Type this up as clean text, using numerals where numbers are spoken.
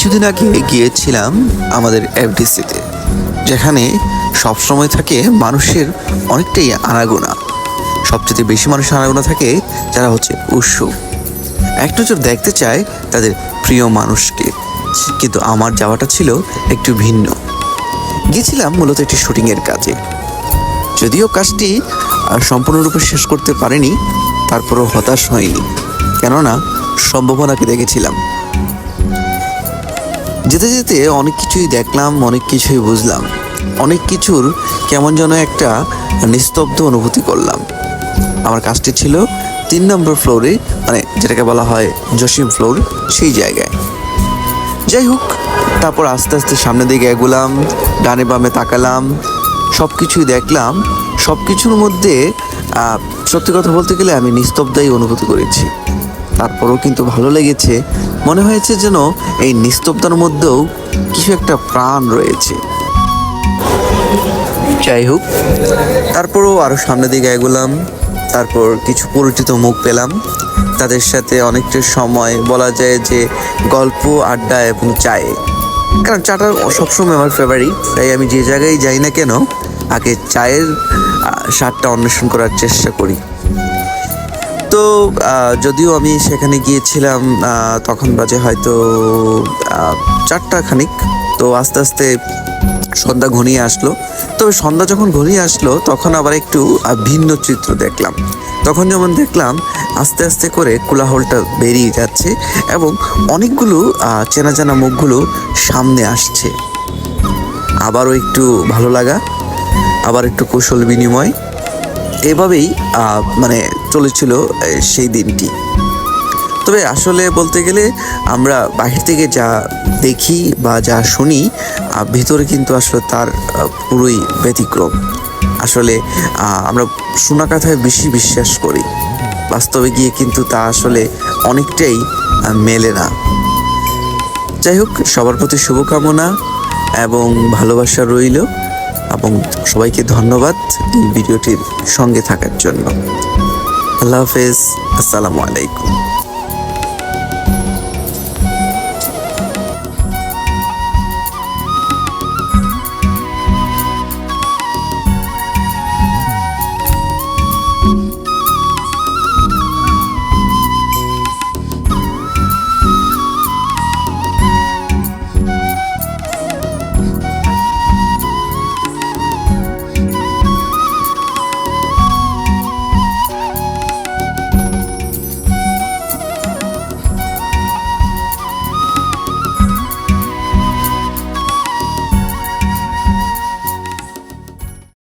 কিছুদিন আগে গিয়েছিলাম আমাদের এফডিসিতে, যেখানে সবসময় থাকে মানুষের অনেকটাই আনাগোনা। সবচেয়ে বেশি মানুষের আনাগোনা থাকে যারা হচ্ছে উৎসুক, এক নজর দেখতে চায় তাদের প্রিয় মানুষকে। কিন্তু আমার যাওয়াটা ছিল একটু ভিন্ন। গিয়েছিলাম মূলত একটি শুটিংয়ের কাজে। যদিও কাজটি সম্পূর্ণরূপে শেষ করতে পারিনি, তারপরও হতাশ হয়নি, কেননা সম্ভাবনাকে দেখেছিলাম। যেতে যেতে অনেক কিছুই দেখলাম, অনেক কিছুই বুঝলাম, অনেক কিছুর কেমন যেন একটা নিস্তব্ধ অনুভূতি করলাম। আমার কাজটি ছিল 3 নম্বর ফ্লোরে, মানে যেটাকে বলা হয় জসিম ফ্লোর, সেই জায়গায়। যাই হোক, তারপর আস্তে আস্তে সামনের দিকে এগোলাম, ডানে বামে তাকালাম, সব কিছুই দেখলাম। সব কিছুর মধ্যে সত্যি কথা বলতে গেলে আমি নিস্তব্ধই অনুভূতি করেছি। তারপরেও কিন্তু ভালো লেগেছে, মনে হয়েছে যেন এই নিস্তব্ধতার মধ্যেও কিছু একটা প্রাণ রয়েছে। যাই হোক, তারপরও আরও সামনের দিকে এগোলাম। তারপর কিছু পরিচিত মুখ পেলাম, তাদের সাথে অনেকটা সময় বলা যায় যে গল্প, আড্ডা এবং চায়ে। কারণ চাটা সবসময় আমার ফেভারিট, তাই আমি যে জায়গায় যাই না কেন আগে চায়ের স্বাদটা অন্বেষণ করার চেষ্টা করি। তো যদিও আমি সেখানে গিয়েছিলাম তখন বাজে হয়তো 4টা খানিক। তো আস্তে আস্তে সন্ধ্যা ঘনিয়ে আসলো। তবে সন্ধ্যা যখন ঘনিয়ে আসলো তখন আবার একটু ভিন্ন চিত্র দেখলাম। তখন যেমন দেখলাম আস্তে আস্তে করে কোলাহলটা বেরিয়ে যাচ্ছে এবং অনেকগুলো চেনা জানা মুখগুলো সামনে আসছে। আবারও একটু ভালো লাগা, আবার একটু কৌশল বিনিময়, এভাবেই মানে চলেছিল সেই দিনটি। তবে আসলে বলতে গেলে আমরা বাহির থেকে যা দেখি বা যা শুনি, ভিতরে কিন্তু আসলে তার পুরোই ব্যতিক্রম। আসলে আমরা শোনা কথায় বেশি বিশ্বাস করি, বাস্তবে গিয়ে কিন্তু তা আসলে অনেকটাই মেলে না। যাই হোক, সবার প্রতি শুভকামনা এবং ভালোবাসা রইল, এবং সবাইকে ধন্যবাদ এই ভিডিওটির সঙ্গে থাকার জন্য। আল্লাহ হাফেজ, আসসালামু আলাইকুম।